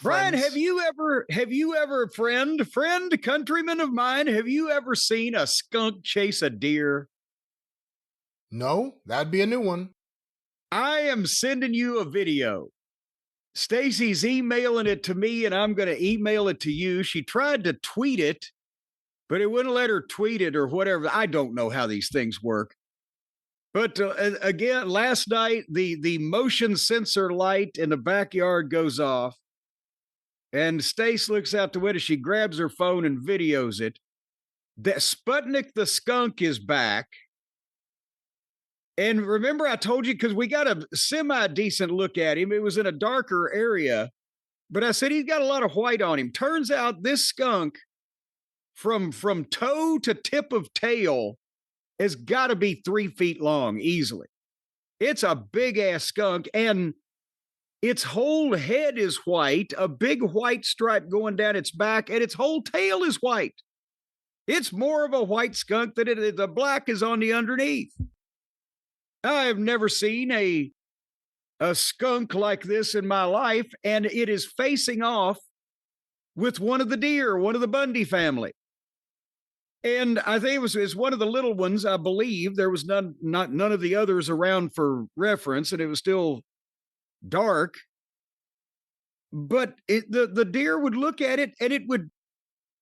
Brian, friends. have you ever, friend, countryman of mine, have you ever seen a skunk chase a deer? No, that'd be a new one. I am sending you a video. Stacy's emailing it to me, and I'm going to email it to you. She tried to tweet it, but it wouldn't let her tweet it or whatever. I don't know how these things work. But again, last night, the motion sensor light in the backyard goes off. And Stace looks out the window. She grabs her phone and videos it. That Sputnik the skunk is back. And remember, I told you, because we got a semi-decent look at him. It was in a darker area. But I said he's got a lot of white on him. Turns out this skunk, from toe to tip of tail, has got to be 3 feet long easily. It's a big-ass skunk. And its whole head is white, a big white stripe going down its back, and its whole tail is white. It's more of a white skunk than it is. The black is on the underneath. I have never seen a skunk like this in my life, and it is facing off with one of the deer, one of the Bundy family. And I think it's one of the little ones, I believe. There was none of the others around for reference, and it was still dark. But the deer would look at it, and it would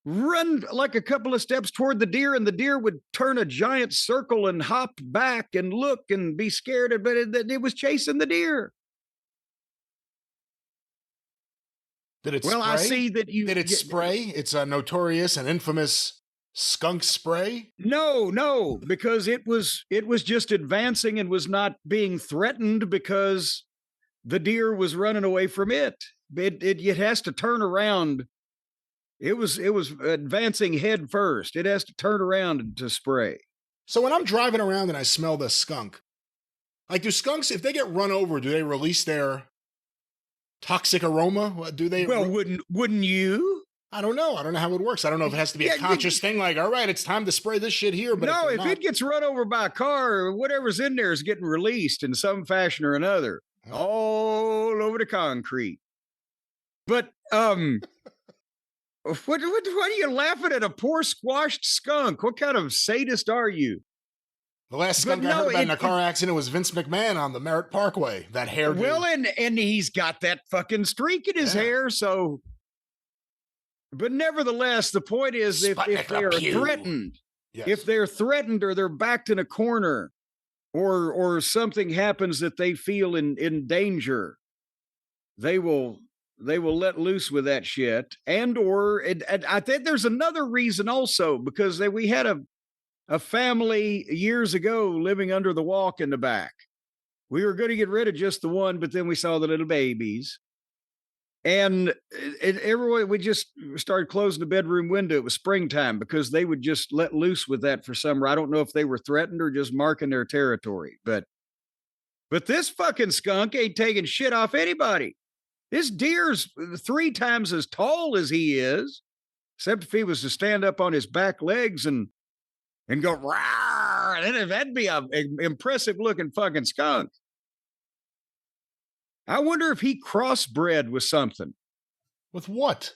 run like a couple of steps toward the deer, and the deer would turn a giant circle and hop back and look and be scared, but it was chasing the deer. Did it Well, spray? I see that you... Did it spray? It's a notorious and infamous skunk spray? No, because it was just advancing and was not being threatened because the deer was running away from it. It has to turn around. It was advancing head first. It has to turn around to spray. So when I'm driving around and I smell the skunk, like, do skunks, if they get run over, do they release their toxic aroma? Do they? Well, wouldn't you? I don't know. I don't know how it works. I don't know if it has to be a conscious thing. Like, all right, it's time to spray this shit here. But no, if it gets run over by a car, whatever's in there is getting released in some fashion or another, all over the concrete. But what are you laughing at? A poor squashed skunk? What kind of sadist are you? The last skunk I heard about in a car accident was Vince McMahon on the Merritt Parkway. That hair. Well, and he's got that fucking streak in his hair, so. But nevertheless, the point is, if they are threatened, if they're threatened or they're backed in a corner, or something happens that they feel in danger, they will let loose with that shit. And I think there's another reason also, because we had a family years ago living under the walk in the back. We were going to get rid of just the one, but then we saw the little babies. And everyone, we just started closing the bedroom window. It was springtime because they would just let loose with that for summer. I don't know if they were threatened or just marking their territory, but this fucking skunk ain't taking shit off anybody. This deer's 3 times as tall as he is, except if he was to stand up on his back legs and go rawr, then that'd be an impressive looking fucking skunk. I wonder if he crossbred with something. With what?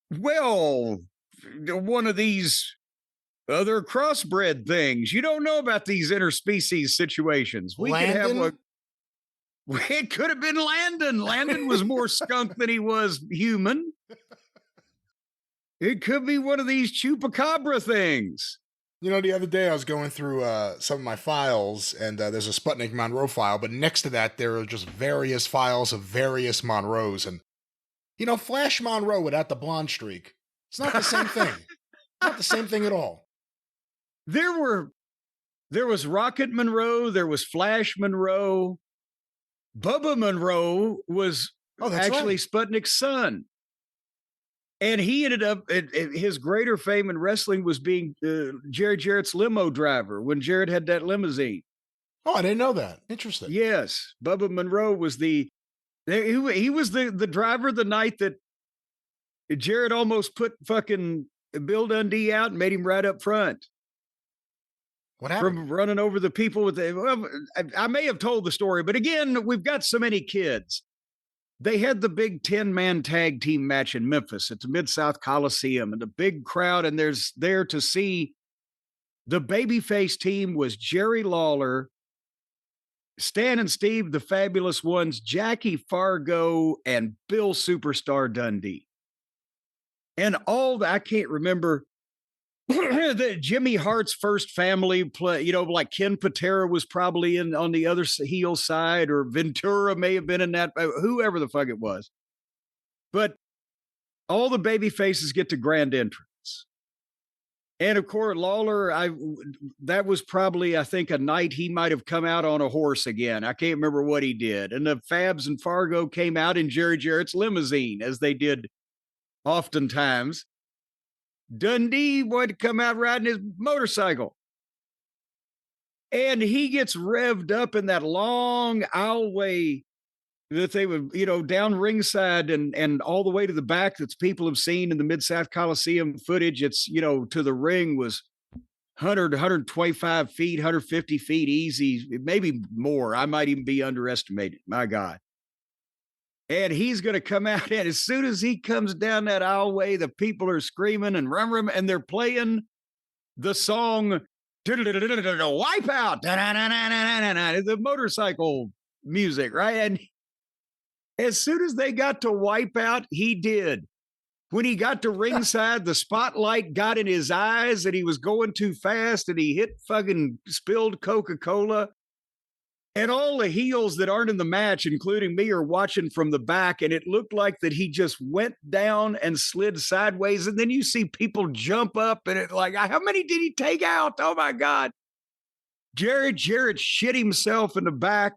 Well, one of these other crossbred things. You don't know about these interspecies situations. We could have it could have been Landon. Landon was more skunk than he was human. It could be one of these chupacabra things. You know, the other day I was going through some of my files, and there's a Sputnik Monroe file, but next to that there are just various files of various Monroes. And, you know, Flash Monroe without the blonde streak, it's not the same thing. Not the same thing at all. There was Rocket Monroe, there was Flash Monroe. Bubba Monroe was actually Sputnik's son. And he ended up, his greater fame in wrestling was being Jerry Jarrett's limo driver when Jarrett had that limousine. Oh, I didn't know that. Interesting. Yes. Bubba Monroe was he was the driver the night that Jarrett almost put fucking Bill Dundee out and made him right up front. What happened? From running over the people with I may have told the story, but again, we've got so many kids. they had the big 10-man tag team match in Memphis at the Mid-South Coliseum, and the big crowd, and there's there to see the babyface team was Jerry Lawler, Stan and Steve, the Fabulous Ones, Jackie Fargo, and Bill Superstar Dundee. And all I can't remember the Jimmy Hart's first family play, like Ken Patera was probably in on the other heel side, or Ventura may have been in that, whoever the fuck it was. But all the baby faces get to grand entrance. And of course, Lawler, that was probably, I think, a night he might have come out on a horse again. I can't remember what he did. And the Fabs and Fargo came out in Jerry Jarrett's limousine, as they did oftentimes. Dundee wanted to come out riding his motorcycle. And he gets revved up in that long aisleway that they would, down ringside and all the way to the back, that's people have seen in the Mid-South Coliseum footage. It's, to the ring was 100, 125 feet, 150 feet easy, maybe more. I might even be underestimated. My God. And he's going to come out, and as soon as he comes down that aisleway, the people are screaming and rum, and they're playing the song Wipeout, the motorcycle music, right? And as soon as they got to Wipeout, he did. When he got to ringside, the spotlight got in his eyes, and he was going too fast, and he hit fucking spilled Coca-Cola. And all the heels that aren't in the match, including me, are watching from the back, and it looked like that he just went down and slid sideways. And then you see people jump up, and it like, how many did he take out? Oh my God. Jerry Jarrett shit himself in the back.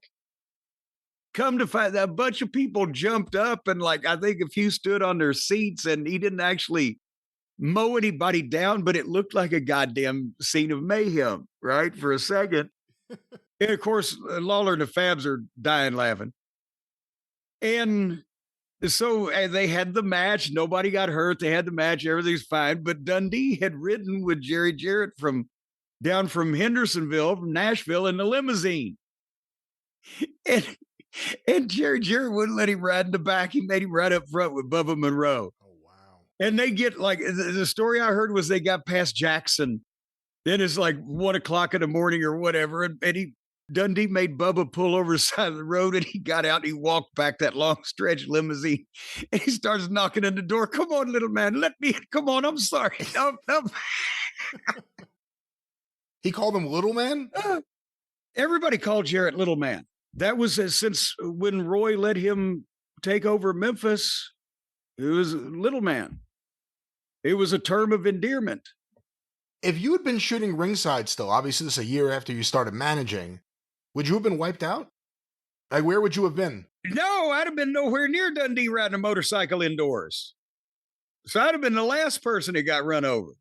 Come to find that a bunch of people jumped up, and I think a few stood on their seats, and he didn't actually mow anybody down, but it looked like a goddamn scene of mayhem, right? For a second. And of course, Lawler and the Fabs are dying laughing. And so they had the match. Nobody got hurt. They had the match. Everything's fine. But Dundee had ridden with Jerry Jarrett down from Hendersonville, from Nashville, in the limousine. And Jerry Jarrett wouldn't let him ride in the back. He made him ride up front with Bubba Monroe. Oh, wow. And they get the story I heard was they got past Jackson. Then it's 1 o'clock in the morning or whatever. And Dundee made Bubba pull over the side of the road, and he got out and he walked back that long stretch limousine, and he starts knocking on the door. Come on, little man, let me in. Come on, I'm sorry. No. He called him Little Man? Everybody called Jarrett Little Man. That was since when Roy let him take over Memphis, it was Little Man. It was a term of endearment. If you had been shooting ringside still, obviously this is a year after you started managing, would you have been wiped out? Where would you have been? No, I'd have been nowhere near Dundee riding a motorcycle indoors. So I'd have been the last person that got run over.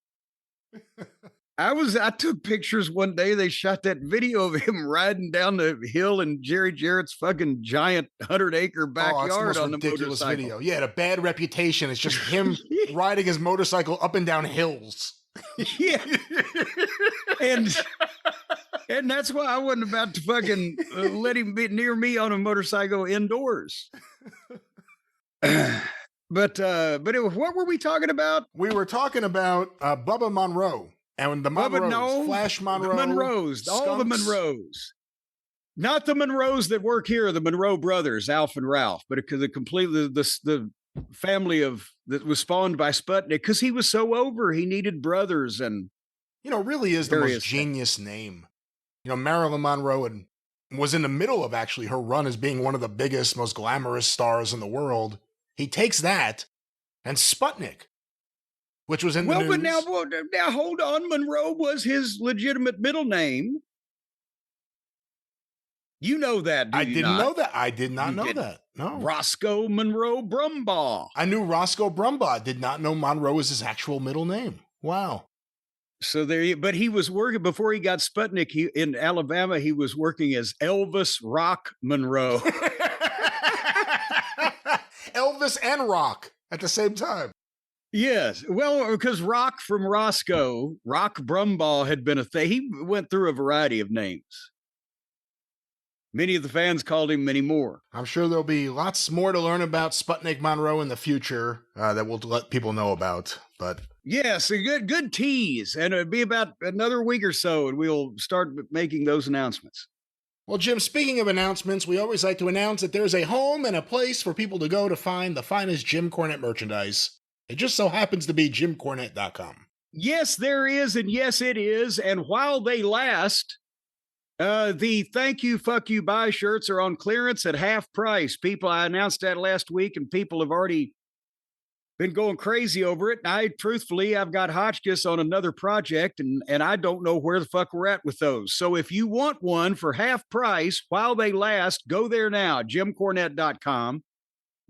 I took pictures one day. They shot that video of him riding down the hill in Jerry Jarrett's fucking giant 100-acre backyard on the ridiculous motorcycle. Video. Yeah, it had a bad reputation. It's just him riding his motorcycle up and down hills. Yeah. And that's why I wasn't about to fucking let him be near me on a motorcycle indoors. But what were we talking about? We were talking about Bubba Monroe and the Monroes, Flash Monroe, the Monroes, Skunks. All the Monroes. Not the Monroes that work here, the Monroe brothers, Alf and Ralph, but because the family that was spawned by Sputnik, because he was so over, he needed brothers. And really is the most genius name. Marilyn Monroe was in the middle of actually her run as being one of the biggest, most glamorous stars in the world. He takes that and Sputnik, which was in the news. But now hold on. Monroe was his legitimate middle name. You know that, I didn't know that. I did not know that. No. Roscoe Monroe Brumbaugh. I knew Roscoe Brumbaugh. Did not know Monroe was his actual middle name. Wow. So but he was working before he got Sputnik. In Alabama, he was working as Elvis Rock Monroe. Elvis and Rock at the same time. Yes. Well, because Rock from Roscoe, Rock Brumbaugh had been a thing. He went through a variety of names. Many of the fans called him many more. I'm sure there'll be lots more to learn about Sputnik Monroe in the future that we'll let people know about. But yes, a good tease, and it'll be about another week or so, and we'll start making those announcements. Well, Jim, speaking of announcements, we always like to announce that there's a home and a place for people to go to find the finest Jim Cornette merchandise. It just so happens to be JimCornette.com. Yes, there is, and yes, it is. And while they last, the thank you, fuck you, bye shirts are on clearance at half price. People, I announced that last week, and people have already been going crazy over it. And I've got Hotchkiss on another project, and I don't know where the fuck we're at with those. So if you want one for half price while they last, go there now, JimCornette.com.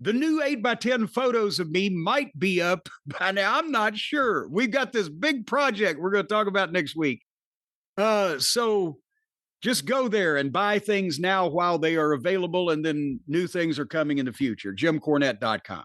The new 8x10 photos of me might be up by now. I'm not sure. We've got this big project we're going to talk about next week. So just go there and buy things now while they are available, and then new things are coming in the future. JimCornette.com.